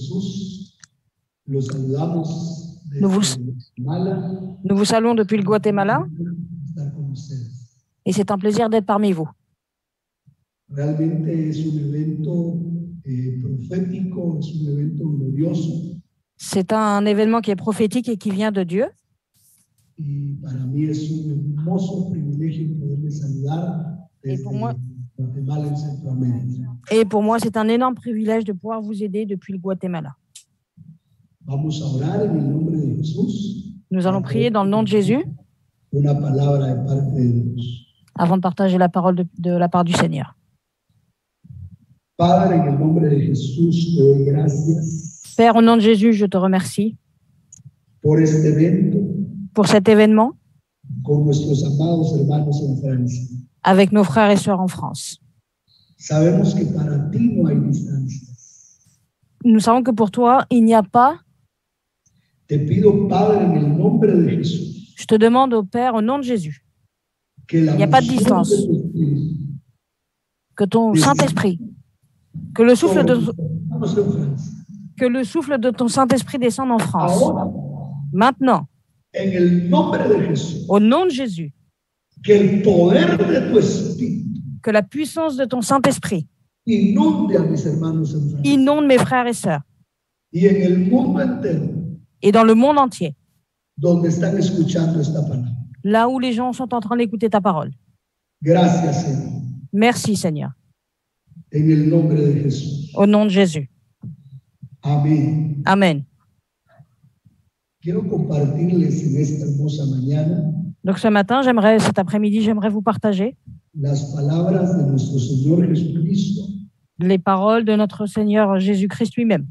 Jesús. Los saludamos Nous vous, desde Guatemala. nous vous saluons depuis le Guatemala Estar con ustedes. et c'est un plaisir d'être parmi vous. Realmente es un evento profético, es un evento glorioso. C'est un événement qui est prophétique et qui vient de Dieu. Y para mí es un hermoso privilegio poderles saludar desde Guatemala en Centroamérica. Et pour moi, c'est un énorme privilège de pouvoir vous aider depuis le Guatemala. Vamos a orar en el nombre de Jesús. Nous allons prier dans le nom de Jésus Una palabra de parte de Dios. avant de partager la parole de la part du Seigneur. Padre, en el nombre de Jesús te doy gracias Père, au nom de Jésus, je te remercie por este evento pour cet événement con nuestros amados hermanos en Francia. avec nos frères et sœurs en France. Sabemos que para ti no hay distancias. Nous savons que pour toi, il n'y a pas. Te pido, Padre, en el nombre de Jesús, Je te demande au Père, au nom de Jésus, que la Il n'y a pas de unción distance. de tu Espíritu que ton Saint-Esprit, que le souffle de ton Saint-Esprit descende en France. Ahora, Maintenant, en el nombre de Jesús, au nom de Jésus, que el poder de tu Espíritu que la puissance de ton Saint-Esprit inunde a mis hermanos en Francia inonde mes frères et sœurs y en el mundo entero et dans le monde entier, donde están escuchando esta palabra. là où les gens sont en train d'écouter ta parole. Gracias, Señor, Merci Seigneur, en el nombre de Jesús. au nom de Jésus. Amén. Amen. Quiero compartirles en esta hermosa mañana Donc cet après-midi, j'aimerais vous partager las palabras de nuestro Señor Jesucristo les paroles de notre Seigneur Jésus-Christ lui-même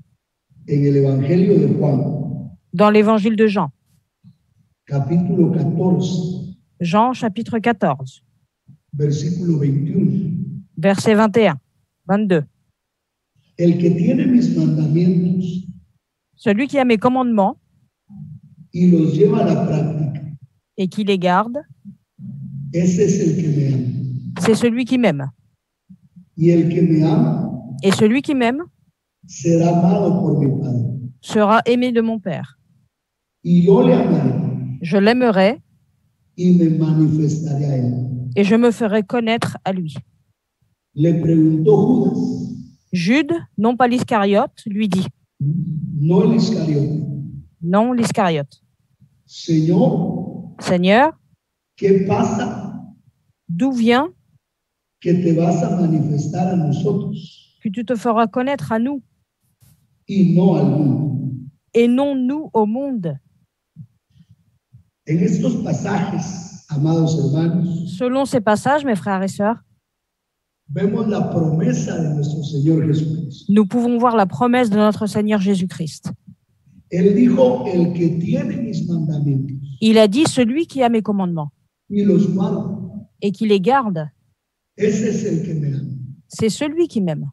en el Evangelio de Juan, dans l'évangile de Jean, capítulo 14, Jean chapitre 14, versículo 21. versets 21, 22. El que tiene mis mandamientos Celui qui a mes commandements y los lleva a la práctica, et qui les garde, ese es el que me ama. c'est celui qui m'aime. Y el que me ama Et celui qui m'aime será amado por mi Padre. sera aimé de mon Père. Y yo le amaré Je l'aimerai y me manifestaré a él. et je me ferai connaître à lui. Le preguntó Judas, Jude, non pas l'Iscariote, lui dit, no el Iscariote, non l'Iscariote, Señor, Seigneur, ¿qué pasa d'où vient que te vas a manifestar a nosotros que tu te feras connaître à nous y no al mundo? et non nous au monde? En estos pasajes, amados hermanos, Selon ces passages, mes frères et sœurs, vemos la promesa de nuestro Señor Jesucristo. nous pouvons voir la promesse de notre Seigneur Jésus-Christ. Él dijo, el que tiene mis mandamientos Il a dit, celui qui a mes commandements y los guarda, et qui les garde, ese es el que me ama. c'est celui qui m'aime.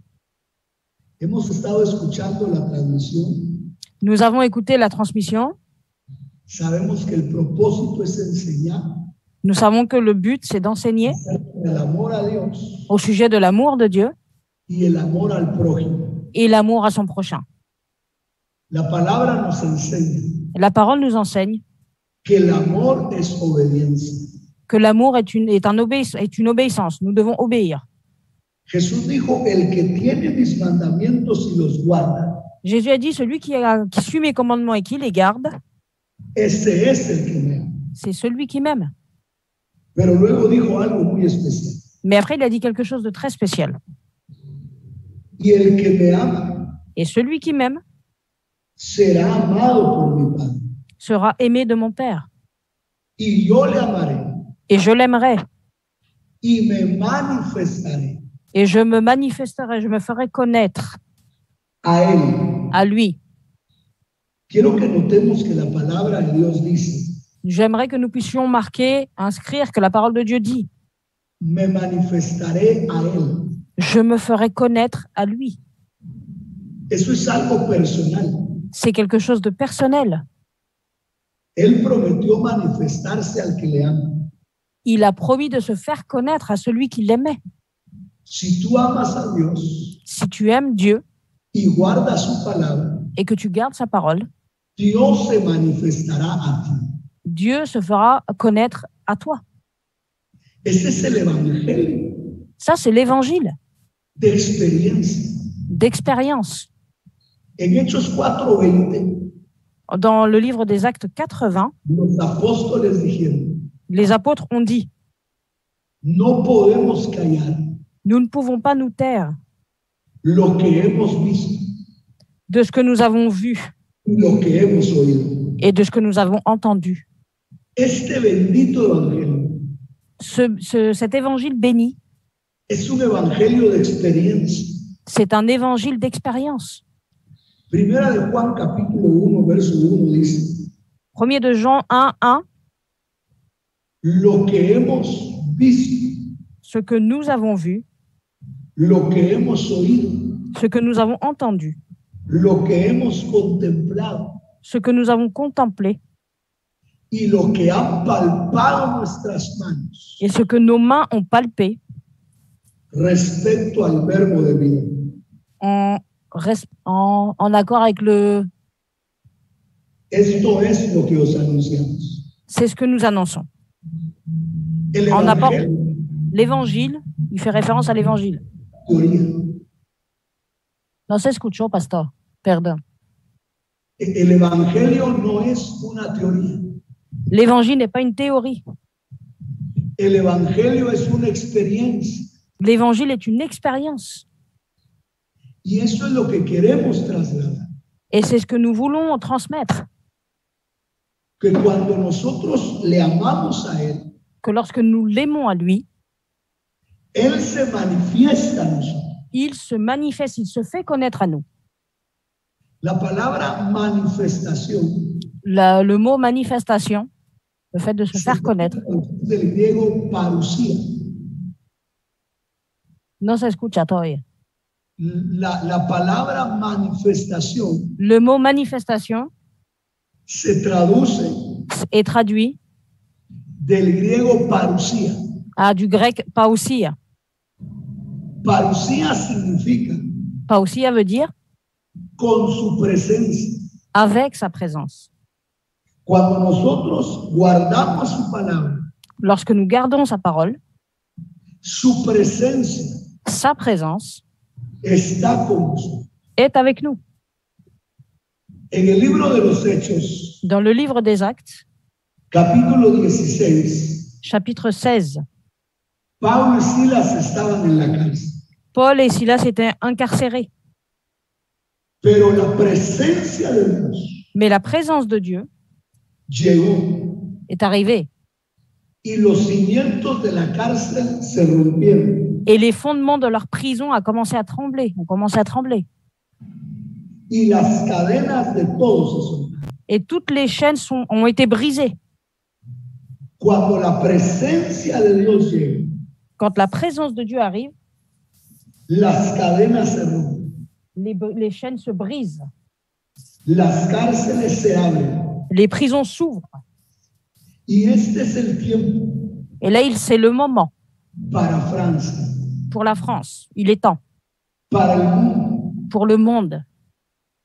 Hemos estado escuchando la transmisión. Nous avons écouté la transmission. Sabemos que el propósito es enseñar Nous savons que le but, c'est d'enseigner el amor a Dios au sujet de l'amour de Dieu y el amor al prójimo. et l'amour à son prochain. La palabra nos enseña La parole nous enseigne que el amor es obediencia. que l'amour est une obéissance. Nous devons obéir. Jesús dijo, el que tiene mis mandamientos y los guarda, Jésus a dit, celui qui suit mes commandements et qui les garde, ese es el que me ama. c'est celui qui m'aime. Pero luego dijo algo muy especial. Mais après, il a dit quelque chose de très spécial. Y el que me ama Et celui qui m'aime será amado por mi Padre. sera aimé de mon Père. Y yo le amaré Et je l'aimerai. y me manifestaré Et je me manifesterai, je me ferai connaître a él. à lui. Quiero que notemos que la palabra de Dios dice, J'aimerais que nous puissions inscrire que la parole de Dieu dit, me manifestaré a él. je me ferai connaître à lui. Eso es algo personal. C'est quelque chose de personnel. Él prometió manifestarse al que le ama. Il a promis de se faire connaître à celui qui l'aimait. Si tú amas a Dios Si tu aimes Dieu y guardas su palabra, et que tu gardes sa parole, Dios se manifestará a ti. Dieu se fera connaître à toi. Ese es el evangelio Ça, c'est l'évangile de experiencia. d'expérience. En Hechos 4:20, Dans le livre des Actes 80, los apóstoles dijeron, les apôtres ont dit, no podemos callar nous ne pouvons pas nous taire lo que hemos visto de ce que nous avons vu y lo que hemos oído. et de ce que nous avons entendu. Este bendito evangelio Cet évangile béni, es un evangelio de experiencia. c'est un évangile d'expérience. Primera de Juan capítulo 1, verso 1 dice, 1er de Jean 1, 1, lo que hemos visto, ce que nous avons vu, lo que hemos oído, ce que nous avons entendu, lo que hemos contemplado ce que nous avons contemplé y lo que han palpado nuestras manos et ce que nos mains ont palpé respecto al verbo de vida. en accord avec Esto es lo que os anunciamos. c'est ce que nous annonçons. El En apport, evangelio, l'évangile, il fait référence à l'évangile. teoría. No se escuchó, pastor. Perdón. El evangelio no es una teoría. L'évangile n'est pas une théorie. El evangelio es una experiencia. L'évangile est une expérience. Y eso es lo que queremos trasladar. Et c'est ce que nous voulons transmettre. Que cuando nosotros le amamos a Él, Que lorsque nous l'aimons à lui, Él se manifiesta a nosotros. il se manifeste, il se fait connaître à nous. La palabra manifestación Le mot manifestation, le fait de se faire connaître, del griego parousia. no se escucha todavía. La palabra manifestación Le mot manifestation se traduce est traduit del griego parousia. du grec paousia. Parousia significa Paousia veut dire con su presencia. avec sa présence. Cuando nosotros guardamos su palabra, Lorsque nous gardons sa parole, su presencia sa présence está con nosotros. est avec nous. En el libro de los Hechos, Dans le livre des Actes, capítulo 16, chapitre 16, Pablo y Silas estaban en la cárcel, Paul et Silas étaient incarcérés. pero la presencia de Dios Mais la présence de Dieu llegó est arrivée y los cimientos de la cárcel se rompieron et les fondements de leur prison ont commencé à trembler. y las cadenas de todos se soltaron. Et toutes les chaînes ont été brisées. Cuando la presencia de Dios llega, Quand la présence de Dieu arrive, las cadenas se rompen, les chaînes se brisent, las cárceles se abren. les prisons s'ouvrent. Y este es el tiempo Et là, c'est le moment para Francia, pour la France. Il est temps para el mundo. pour le monde.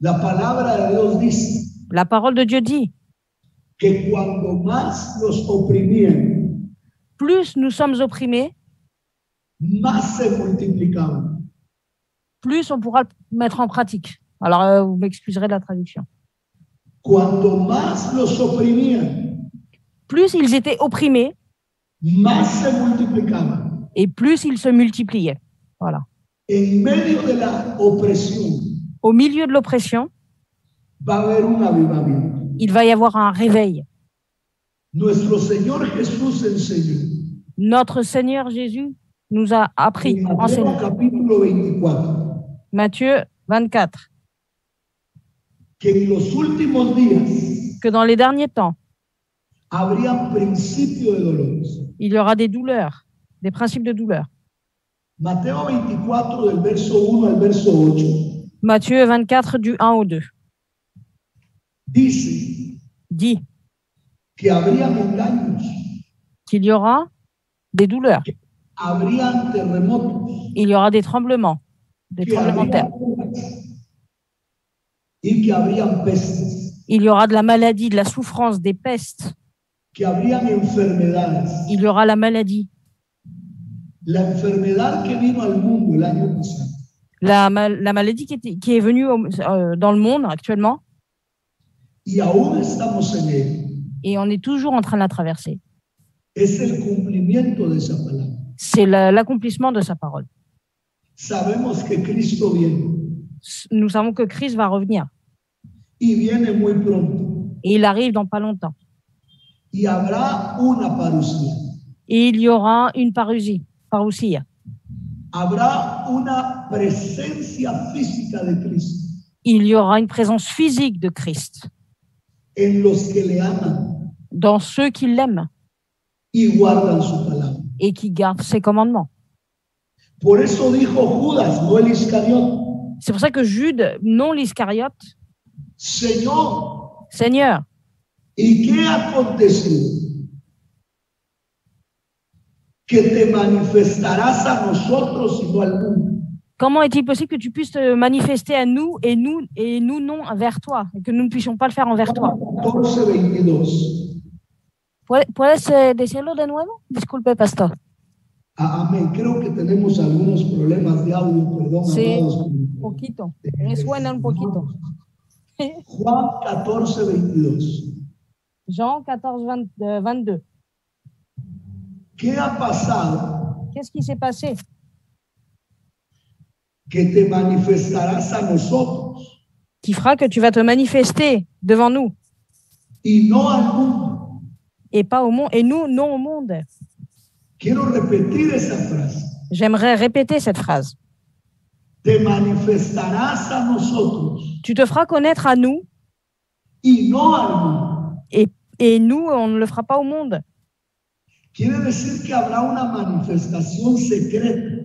La palabra de Dios dice La parole de Dieu dit, que cuando más los oprimían, plus nous sommes opprimés, más se multiplicaban. plus on pourra le mettre en pratique. Alors, vous m'excuserez de la traduction. Cuando más los oprimían, Plus ils étaient opprimés más se multiplicaban. et plus ils se multipliaient. Voilà. En medio de la opresión Au milieu de l'oppression, va a haber un avivamiento. il va y avoir un réveil. Nuestro Señor Jesús enseñó Notre Seigneur Jésus nous a appris, en Mateo enseigné. capítulo 24 Matthieu 24, que en los últimos días que dans les derniers temps, habría principio de dolores. il y aura des douleurs, des principes de douleur. Mateo 24 del verso 1 al verso 8 Matthieu 24 du 1 au 2 dice dit que habrían engaños, qu'il y aura des douleurs, habrían terremotos, il y aura des tremblements de terre. y que habrían pestes, il y aura de la maladie, de la souffrance, des pestes, que habrían enfermedades. il y aura la maladie. La enfermedad que vino al mundo el año pasado La maladie qui est venue dans le monde actuellement, y aún estamos en él, et on est toujours en train de la traverser, es el cumplimiento de esa palabra. c'est l'accomplissement de sa parole. Sabemos que Cristo viene Nous savons que Christ va revenir, y viene muy pronto et il arrive dans pas longtemps. y habrá una parucía, Et il y aura une parousie. habrá una presencia física de Cristo Il y aura une présence physique de Christ en los que le aman dans ceux qui l'aiment y guardan su palabra. et qui gardent ses commandements. Por eso dijo Judas, no el Iscariote, C'est pour ça que Jude, non l'Iscariote, Señor, Seigneur, ¿y qué aconteció? Que te manifestarás a nosotros y no al mundo. comment est-il possible que tu puisses te manifester à nous et nous non vers toi, et que nous ne puissions pas le faire envers toi? 14:22. ¿Puedes decirlo de nuevo? Disculpe, pastor. Amén. Creo que tenemos algunos problemas de audio, perdón. Sí, amados. un poquito. Me suena un poquito. Juan 14:22. Jean 14, 22. ¿Qué ha pasado? Qu'est-ce qui s'est passé? Que te manifestarás a nosotros Qui fera que tu vas te manifester devant nous y no al mundo. et pas au monde, et nous non au monde. Quiero repetir esa frase. J'aimerais répéter cette phrase. Te manifestarás a nosotros Tu te feras connaître à nous y no al mundo. et nous, on ne le fera pas au monde. Quiere decir que habrá una manifestación secreta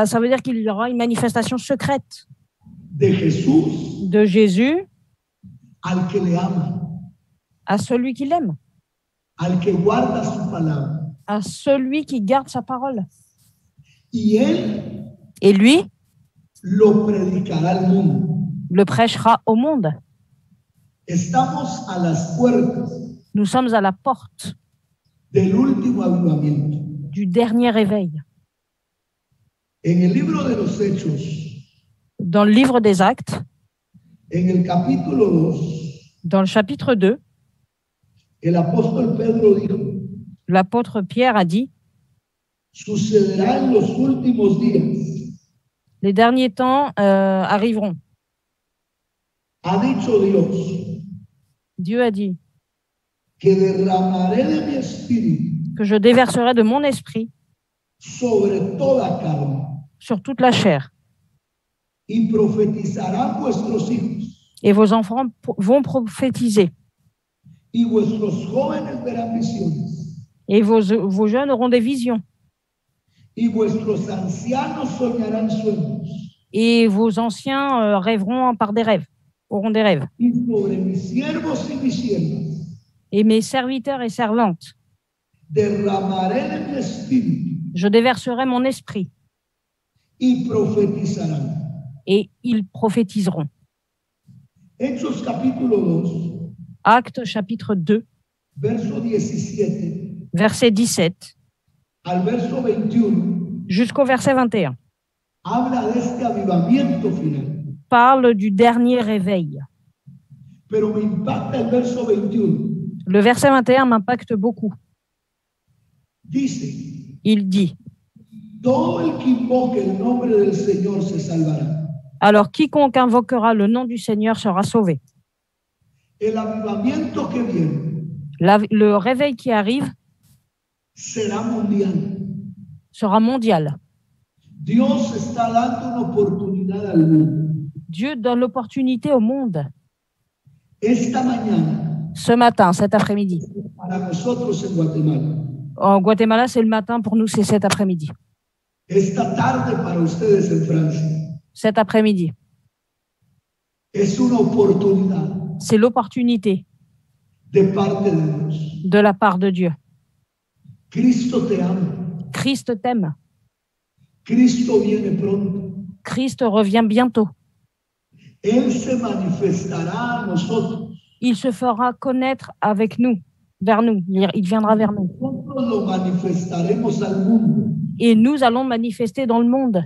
Ça veut dire qu'il y aura une manifestation secrète de Jesús de Jésus al que le ama, à celui qui l'aime, al que guarda su palabra. à celui qui garde sa parole. Y él Et lui lo predicará al mundo. le prêchera au monde. Estamos a las puertas Nous sommes à la porte del último avivamiento. du dernier réveil. En el libro de los Hechos, Dans le livre des Actes, en el capítulo 2, dans le chapitre 2, el apóstol Pedro dijo, l'apôtre Pierre a dit: sucederá en los últimos días. les derniers temps arriveront. Ha dicho Dios, Dieu a dit que derramaré de mi espíritu que je déverserai de mon esprit sobre toda carne sur toute la chair, y profetizarán vuestros hijos et vos enfants vont prophétiser, y vuestros jóvenes verán visiones et vos jeunes auront des visions, y vuestros ancianos soñarán sueños et vos anciens rêveront par des rêves, auront des rêves. y sobre mis siervos y mis siervas Et mes serviteurs et servantes, derramaré de mi espíritu je déverserai mon esprit, y profetizarán. et ils prophétiseront. Hechos capítulo 2, Actes chapitre 2, verso 17 verset 17 al verso 21, jusqu'au verset 21, habla de este avivamiento final. parle du dernier réveil. Pero me impacta el verso 21. Le verset 21 m'impacte beaucoup. Dice, Il dit: todo el que invoque el nombre del Señor se salvará. alors quiconque invoquera le nom du Seigneur sera sauvé. El avivamiento que viene Le réveil qui arrive será mundial. sera mondial. Dios está dando una oportunidad al mundo. Dieu donne l'opportunité au monde. Esta mañana, Ce matin, cet après-midi. para nosotros en Guatemala. En Guatemala, c'est le matin, pour nous, c'est cet après-midi. Esta tarde para ustedes en Francia. Cet après-midi. Es una oportunidad C'est l'opportunité de parte de Dios. de la part de Dieu. Cristo te ama. Christ t'aime. Cristo viene pronto. Christ revient bientôt. Él se manifestará a nosotros. Il se fera connaître avec nous, vers nous. Il viendra vers nous. Nosotros lo manifestaremos al mundo. Et nous allons manifester dans le monde.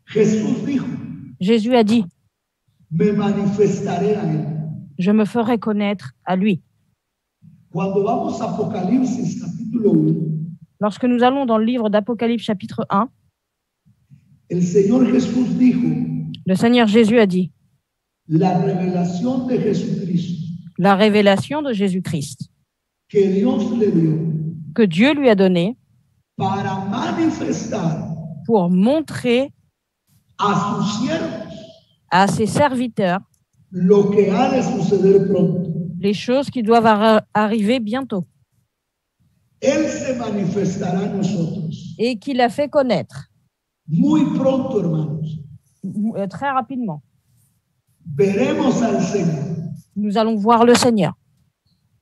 Jesús dijo, Jésus a dit, me manifestaré a él. je me ferai connaître à lui. Cuando vamos a Apocalipsis capítulo 1, Lorsque nous allons dans le livre d'Apocalypse chapitre 1, el Señor Jesús dijo, le Seigneur Jésus a dit, la revelación de Jesucristo la révélation de Jésus-Christ que Dios le dio que Dieu lui a donnée para manifestar pour montrer a sus siervos à ses serviteurs lo que ha de suceder pronto. les choses qui doivent arriver bientôt Él se manifestará a nosotros et qu'il a fait connaître muy pronto, hermanos. très rapidement. Veremos al Señor. Nous allons voir le Seigneur.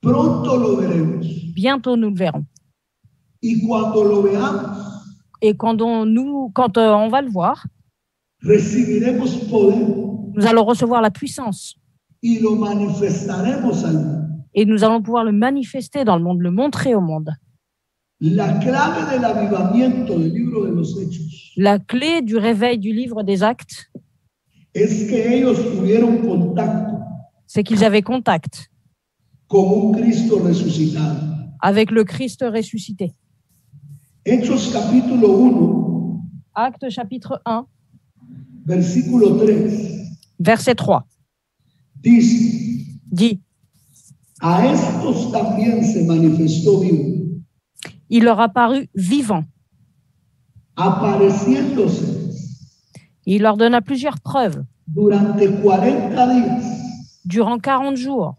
Pronto lo veremos. Bientôt, nous le verrons. Y cuando lo veamos, Et quand on va le voir, recibiremos poder nous allons recevoir la puissance y lo manifestaremos al mundo. et nous allons pouvoir le manifester dans le monde, le montrer au monde. La clave del avivamiento del libro de los Hechos La clé du réveil du livre des Actes, es que ellos tuvieron contacto c'est qu'ils avaient contact con un Cristo resucitado. avec le Christ ressuscité. Hechos capítulo 1, Actes chapitre 1, versículo 3, verset 3, dice, dit, a estos también se manifestó vivo, il leur apparut vivant. apareciéndose Il leur donna plusieurs preuves durante 40 días, durant 40 jours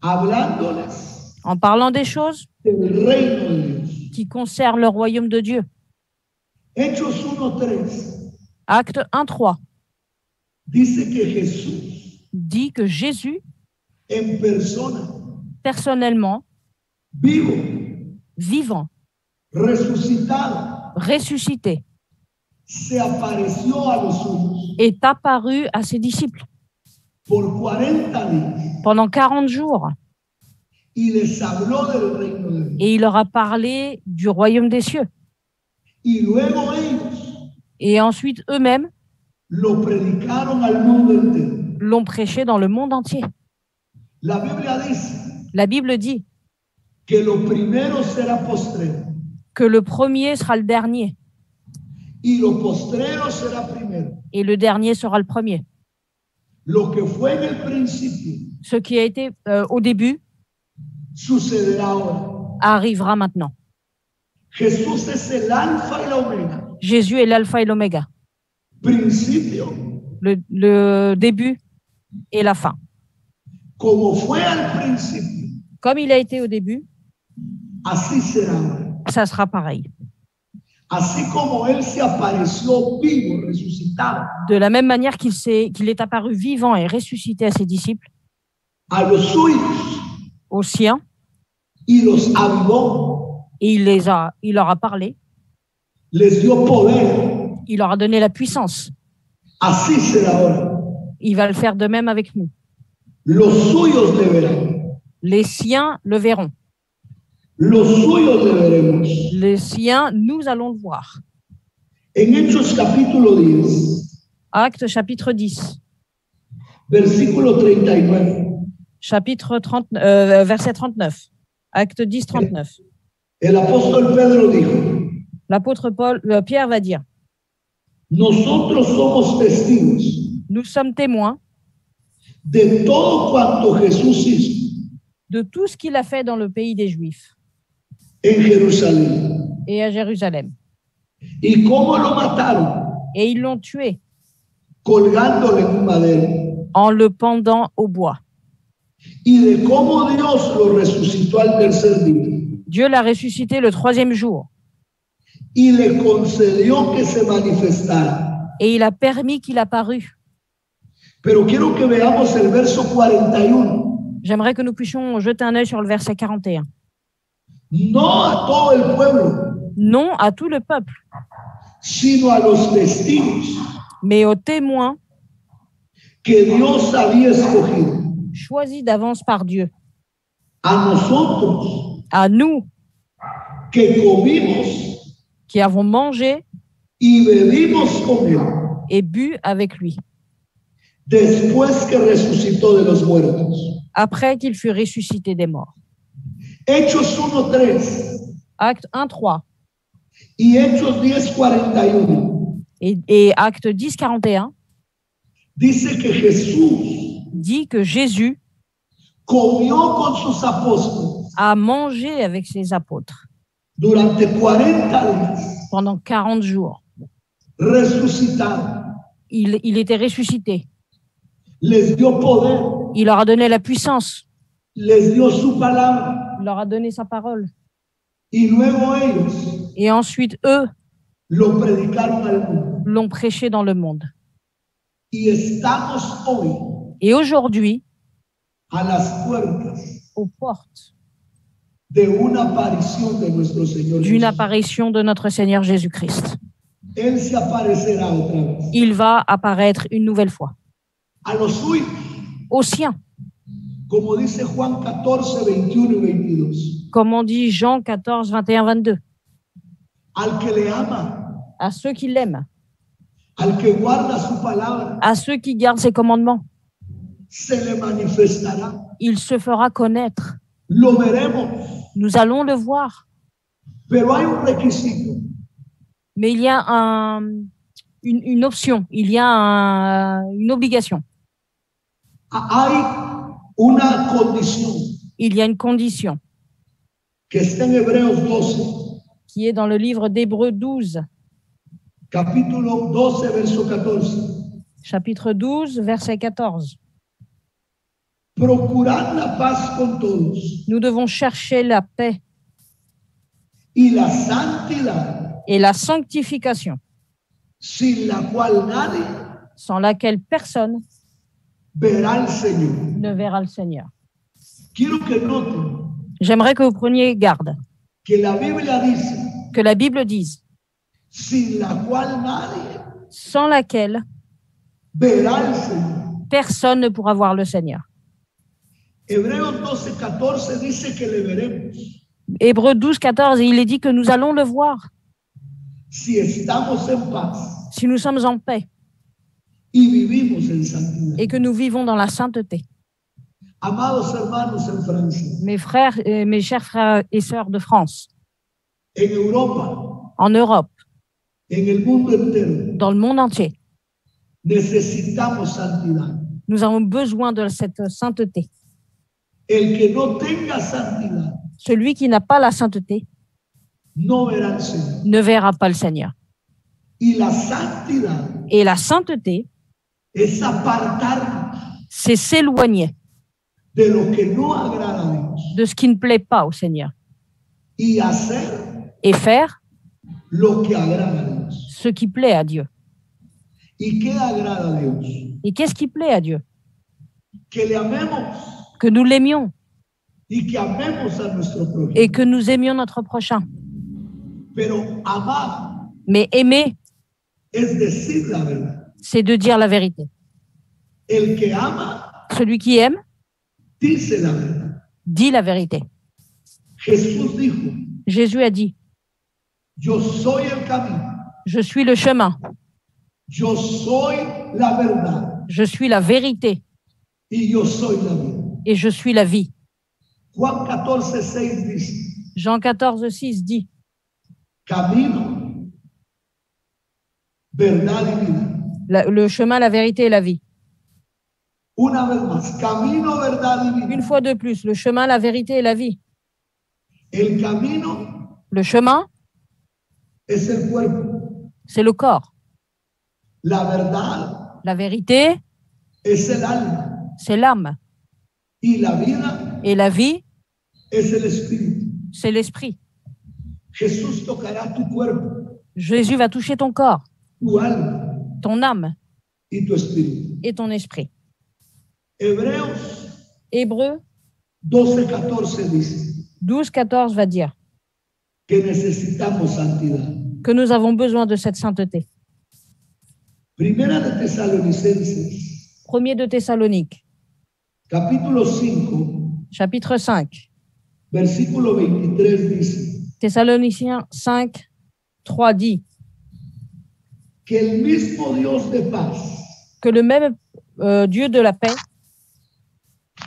hablándoles en parlant des choses del reino de Dios. qui concernent le royaume de Dieu. Hechos 1:3 Acte 1, 3 dice que Jesús dit que Jésus, en persona, personnellement, vivo, vivant, resucitado, ressuscité, se apareció a los suyos est apparu à ses disciples por 40 días pendant 40 jours y les habló del reino de Dios. et il leur a parlé du royaume des cieux. Y luego ellos Et ensuite, eux-mêmes lo predicaron al mundo entero. l'ont prêché dans le monde entier. La Biblia dice La Bible dit que lo primero será postrero que le premier sera le dernier y lo postrero será primero. et le dernier sera le premier. Lo que fue en el principio Ce qui a été au début sucederá ahora. arrivera maintenant. Jesús es el alfa y la omega, Jésus est l'alpha et l'oméga, principio le début et la fin. como fue al principio, Comme il a été au début, así será ahora. ça sera pareil. Así como Él se apareció vivo, resucitado, De la même manière qu'il est apparu vivant et ressuscité à ses disciples, a los suyos aux siens, y los avivó, et il leur a parlé, les dio poder, il leur a donné la puissance. así será ahora. Il va le faire de même avec nous. Los suyos le verán, Les siens le verront. los suyos le veremos. Les siens, nous allons le voir. En Hechos capítulo 10, Actes chapitre 10, versículo 39, chapitre 30, verset 39. Acte 10, 39. el apóstol Pedro dijo, L'apôtre Pierre va dire, nosotros somos testigos nous sommes témoins de todo cuanto Jesús hizo de tout ce qu'il a fait dans le pays des Juifs en Jerusalén et à Jérusalem. y cómo lo mataron Et ils l'ont tué colgándole en un madero en le pendant au bois. y de cómo Dios lo resucitó al tercer día Dieu l'a ressuscité le 3e jour y le concedió que se manifestara. et il a permis qu'il apparût. Pero quiero que veamos el verso 41. J'aimerais que nous puissions jeter un œil sur le verset 41. No a todo el pueblo, Non à tout le peuple, sino a los testigos mais aux témoins que Dios había escogido. Choisi d'avance par Dieu. A nosotros, à nous que comimos qui avons mangé y bebimos con él, et bu avec lui, después que resucitó de los muertos. après qu'il fut ressuscité des morts. Hechos 1:3 Acte 1:3 y Hechos 10:41 et Acte 10:41 dice que Jesús dit que Jésus comió con sus apóstoles a mangé avec ses apôtres durante 40 días, pendant 40 jours. resucitado. Il était ressuscité. Les dio poder, Il leur a donné la puissance. les dio su palabra Il leur a donné sa parole. y luego ellos Et ensuite, eux lo predicaron al mundo. l'ont prêché dans le monde. Y estamos hoy Et aujourd'hui, a las puertas aux portes de una aparición de nuestro Señor d'une Jesús. apparition de notre Seigneur Jésus-Christ. Él se aparecerá otra vez Il va apparaître une nouvelle fois a los suyos, aux siens, como dice Juan 14:21 y 22. comme on dit Jean 14, 21, 22, Al que le ama, à ceux qui l'aiment, al que guarda su palabra, à ceux qui gardent ses commandements. se le manifestará. Il se fera connaître. Lo veremos, Nous allons le voir. pero hay un requisito. Mais il y a une option, il y a une obligation, Hay una condición il y a une condition que está en Hebreos 12, qui est dans le livre d'Hébreux 12, capítulo 12, verso 14. chapitre 12, verset 14. Procurad la paz con todos Nous devons chercher la paix y la santidad, et la sanctification, sin la cual nadie sans laquelle personne verá al Señor. ne verra le Seigneur. Quiero que noten J'aimerais que vous preniez garde, que la Biblia dice, que la Bible dise, sin la cual nadie sans laquelle verá al Señor. personne ne pourra voir le Seigneur. Hebreos 12:14 dice que le veremos Hébreux 12, 14, il est dit que nous allons le voir si estamos en paz si nous sommes en paix y vivimos en santidad. et que nous vivons dans la sainteté. Amados hermanos en Francia, Mes chers frères et sœurs de France, en Europa, en Europe, en el mundo entero, dans le monde entier, necesitamos santidad. nous avons besoin de cette sainteté. El que no tenga santidad Celui qui n'a pas la sainteté no verá al Señor. ne verra pas le Seigneur. Y la santidad Et la sainteté, es apartarnos c'est s'éloigner de lo que no agrada a Dios de ce qui ne plaît pas au Seigneur y hacer et faire lo que agrada a Dios. ce qui plaît à Dieu. ¿Y qué agrada a Dios? Et qu'est-ce qui plaît à Dieu? Que le amemos Que nous l'aimions y que amemos a nuestro prójimo. et que nous aimions notre prochain. Pero amar Mais aimer, es decir la verdad. c'est de dire la vérité. El que ama Celui qui aime dice la verdad. dit la vérité. Jesús dijo, Jésus a dit, yo soy el camino, je suis le chemin, yo soy la verdad je suis la vérité y yo soy la vida. et je suis la vie. Juan 14:6 dice, Jean 14, 6 dit, camino, verdad y vida. le chemin, la vérité et la vie. Una vez más, camino, verdad y vida. Une fois de plus, le chemin, la vérité et la vie. El camino Le chemin, es el cuerpo. c'est le corps. La verdad La vérité, es el alma. c'est l'âme. Y la vida Et la vie, es el espíritu. c'est l'esprit. Jesús tocará tu cuerpo, Jésus va toucher ton corps, tu alma ton âme y tu espíritu. et ton esprit. Hebreos Hébreux 12:14 dice 12, 14 va dire que necesitamos santidad. que nous avons besoin de cette sainteté. Primera de Tesalonicenses 1er de Thessalonique, capítulo 5, chapitre 5. versículo 23 dice Thessaloniciens 5, 3 dit que el mismo Dios de paz que le même Dieu de la paix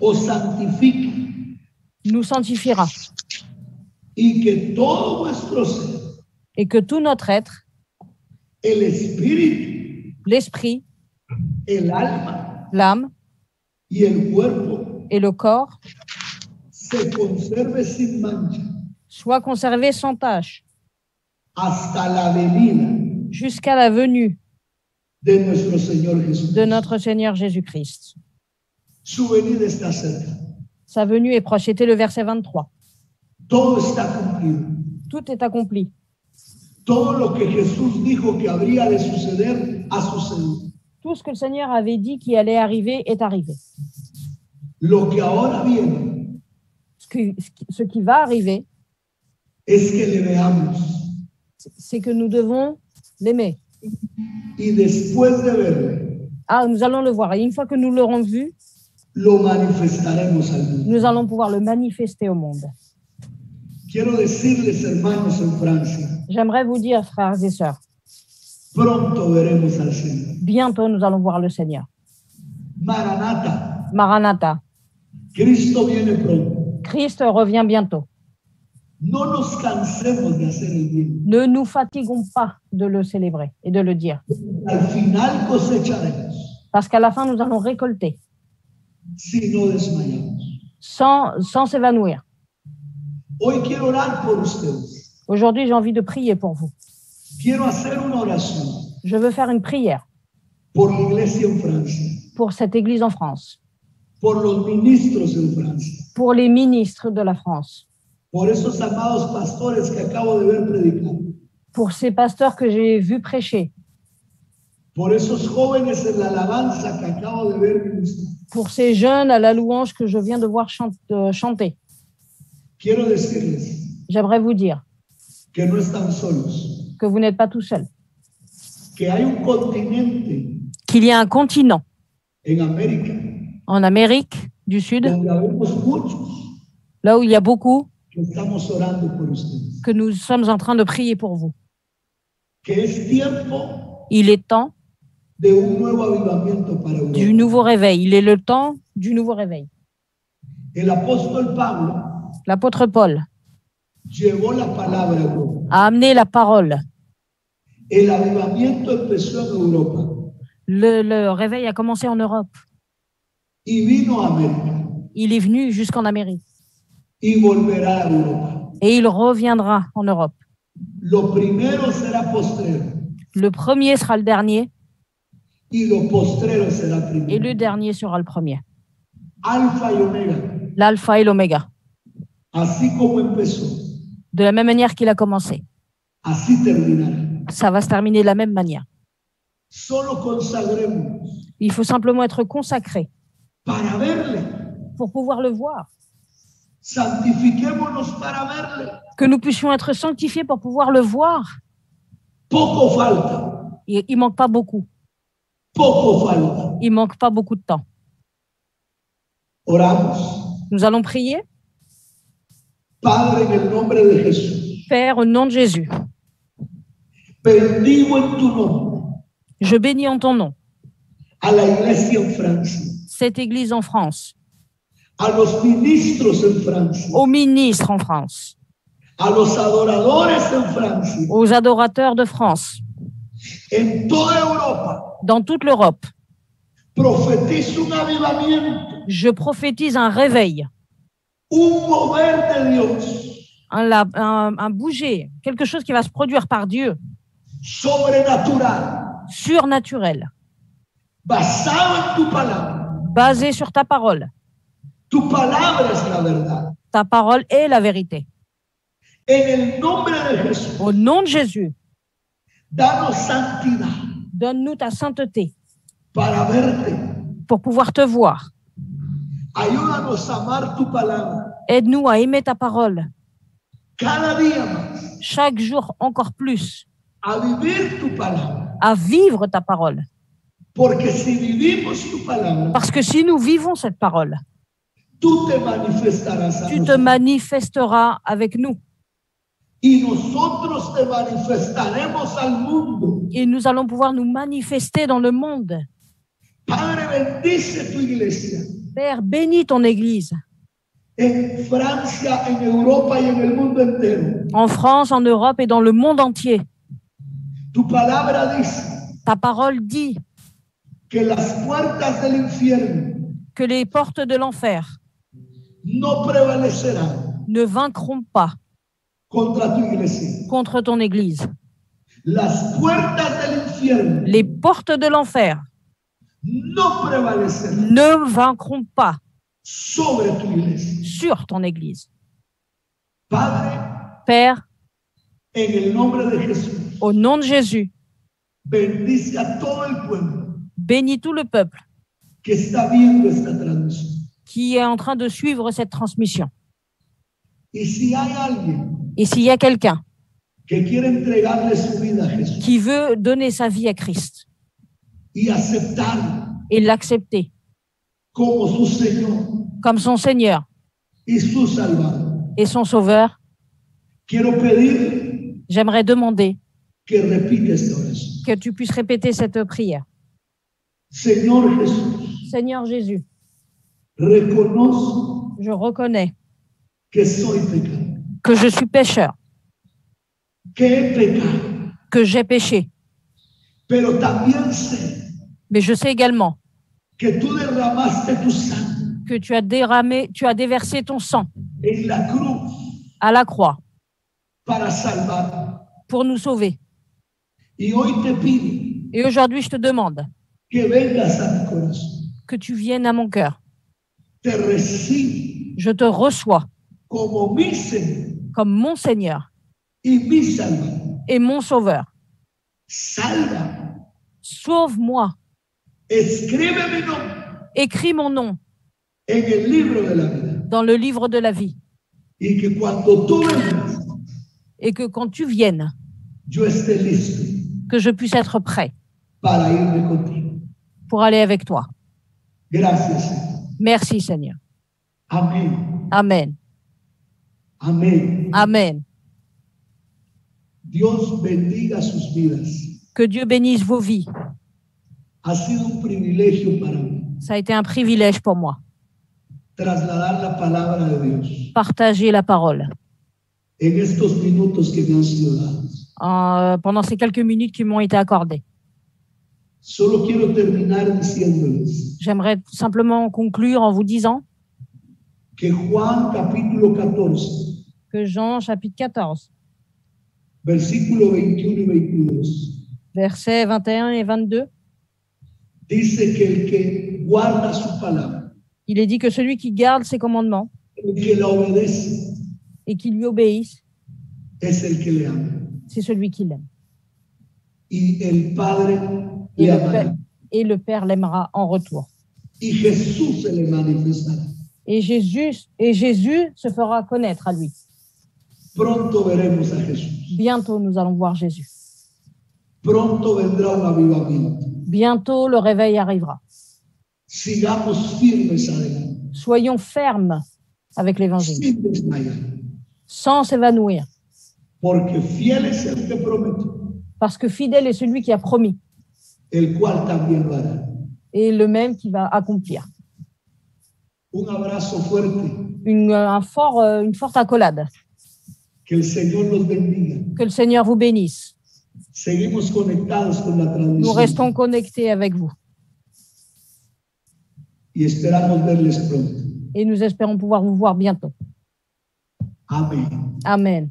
os santifique nous sanctifiera y que todo vuestro ser, et que tout notre être, el espíritu, l'esprit, el alma l'âme y el cuerpo et le corps se conserve sin mancha soient conservés sans tache hasta la venida jusqu'à la venue de nuestro Señor Jesús. de notre Seigneur Jésus-Christ. Su venida está cerca. Sa venue est proche. C'était le verset 23. Todo está cumplido. Tout est accompli. Todo lo que Jesús dijo que habría de suceder ha sucedido. Tout ce que le Seigneur avait dit qui allait arriver est arrivé. Lo que ahora viene Ce qui va arriver, es que le veamos c'est que nous devons l'aimer. y después de verle Ah, nous allons le voir. Et une fois que nous l'aurons vu, lo manifestaremos al mundo. nous allons pouvoir le manifester au monde. Quiero decirles, hermanos en Francia, J'aimerais vous dire, frères et sœurs, pronto veremos al Señor. bientôt nous allons voir le Seigneur. Maranata, Maranatha, Cristo viene pronto. Christ revient bientôt. No nos cansemos de hacer el bien. Ne nous fatiguons pas de le célébrer et de le dire. Al final cosecharemos Parce qu'à la fin, nous allons récolter si no desmayamos. sans s'évanouir. Hoy quiero orar por ustedes. Aujourd'hui, j'ai envie de prier pour vous. Quiero hacer una oración Je veux faire une prière por la iglesia en Francia, pour cette église en France, por los ministros en Francia, pour les ministres de la France, por esos amados pastores que acabo de ver predicar, pour ces pasteurs que j'ai vus prêcher, por esos jóvenes en la alabanza que acabo de ver ministrar. pour ces jeunes à la louange que je viens de voir chanter. Quiero decirles J'aimerais vous dire que no están solos, que vous n'êtes pas tout seul, que hay un continente qu'il y a un continent en América en Amérique du Sud, donde habemos muchos là où il y a beaucoup que estamos orando por ustedes, que nous sommes en train de prier pour vous. que es tiempo Il est temps de un nuevo avivamiento para Europa. du nouveau réveil. Il est le temps du nouveau réveil. El apóstol Pablo L'apôtre Paul llevó la palabra a Europa. a amené la parole. El avivamiento empezó en Europa Le réveil a commencé en Europe. y vino a América Il est venu jusqu'en Amérique y volverá a Europa. et il reviendra en Europe. Lo primero será postrero Le premier sera le dernier y lo postrero será et primero. le dernier sera le premier. Alfa y Omega, L'alpha et l'oméga. así como empezó, De la même manière qu'il a commencé. así terminará. Ça va se terminer de la même manière. Solo consagremos Il faut simplement être consacré para verle. pour pouvoir le voir. Santifiquémonos para verle. Que nous puissions être sanctifiés pour pouvoir le voir. Poco falta, Il manque pas beaucoup. poco falta. Il manque pas beaucoup de temps. Oramos. Nous allons prier. Padre, en el nombre de Jesús, Père, au nom de Jésus, bendigo en tu nombre je bénis en ton nom a la iglesia en Francia, cette église en France, a los ministros en Francia, aux ministres en France, a los adoradores en Francia, aux adorateurs de France, en toda Europa. dans toute l'Europe. Profetizo un avivamiento, Je prophétise un réveil, un mover de Dios un bouger, quelque chose qui va se produire par Dieu, sobrenatural, surnaturel, basado en tu palabra. basé sur ta parole. Tu palabra es la verdad. Ta parole est la vérité. En el nombre de Jesús, Au nom de Jésus, danos santidad donne-nous ta sainteté para verte. pour pouvoir te voir. Ayúdanos a amar tu palabra Aide-nous à aimer ta parole cada día más, chaque jour encore plus, a vivir tu palabra à vivre ta parole Porque si vivimos tu palabra, Parce que si nous vivons cette parole, tú te manifestarás a tu te nosotros. manifesteras avec nous. Y nosotros te manifestaremos al mundo. Et nous allons pouvoir nous manifester dans le monde. Padre, bendice tu iglesia. Père, bénis ton Église. En Francia, en Europa y en el mundo entero. En France, en Europe et dans le monde entier. Tu palabra dice Ta parole dit que las puertas del infierno que les portes de l'enfer no prevalecerán ne vaincront pas contra tu iglesia. contre ton Église. Las puertas del infierno Les portes de l'enfer no prevalecerán ne vaincront pas sobre tu iglesia. sur ton Église. Padre, Père, en el nombre de Jesús, au nom de Jésus, bendice a todo el pueblo bénis tout le peuple que está viendo esta transmisión. qui est en train de suivre cette transmission. Y si hay alguien Et s'il y a quelqu'un que quiere entregarle su vida a Jesús qui veut donner sa vie à Christ y aceptarlo et l'accepter como su Señor comme son Seigneur y su Salvador, et son Sauveur, quiero pedirle j'aimerais demander que repita esta oración. que tu puisses répéter cette prière. Señor Jesús, Seigneur Jésus, reconozco je reconnais que soy pecador, que je suis pécheur, que he pecado, que j'ai péché, pero también sé mais je sais également que tú derramaste tu sangre que tu as déversé ton sang en la cruz à la croix para salvar. pour nous sauver. Y hoy te pido Et aujourd'hui, je te demande que vengas a mi corazón. que tu viennes à mon cœur. Te recibo Je te reçois como mi Señor comme mon Seigneur y mi Salvador. et mon Sauveur. Salva, Sauve-moi. escribe mi nombre Écris mon nom en el libro de la vida. dans le livre de la vie. Y que cuando tú vengas, Et que quand tu viennes, yo esté listo que je puisse être prêt para irme contigo. pour aller avec toi. Gracias, Señor. Merci Seigneur. Amén. Amen. Amén. Amen. Dios bendiga sus vidas. Que Dieu bénisse vos vies. Ha sido un privilegio para mí Ça a été un privilège pour moi. trasladar la palabra de Dios Partager la parole en estos minutos que me han sido dados. pendant ces quelques minutes qui m'ont été accordées. Solo quiero terminar diciéndoles J'aimerais simplement conclure en vous disant que Juan capítulo 14, que Jean chapitre 14, versículo 21 y 22, versets 21 et 22, dice que el que guarda su palabra, il est dit que celui qui garde ses commandements el que la obedece, et qui lui obéisse, es el que le ama. c'est celui qui l'aime. Y el Padre Et le le, amará. et le Père l'aimera en retour. Y Jesús se le manifestará. Et Jésus se fera connaître à lui. Pronto veremos a Jesús. Bientôt, nous allons voir Jésus. Pronto vendrá un avivamiento. Bientôt, le réveil arrivera. Sigamos firmes adelante, Soyons fermes avec l'Évangile, sin desmayar, sans s'évanouir, porque fiel es el que prometió, parce que fidèle est celui qui a promis, el cual también lo hará. et le même qui va accomplir. Un abrazo fuerte, Une forte accolade. que el Señor los bendiga. Que le Seigneur vous bénisse. Seguimos conectados con la Nous transmisión restons connectés avec vous y esperamos verles pronto. et nous espérons pouvoir vous voir bientôt. Amén. Amen.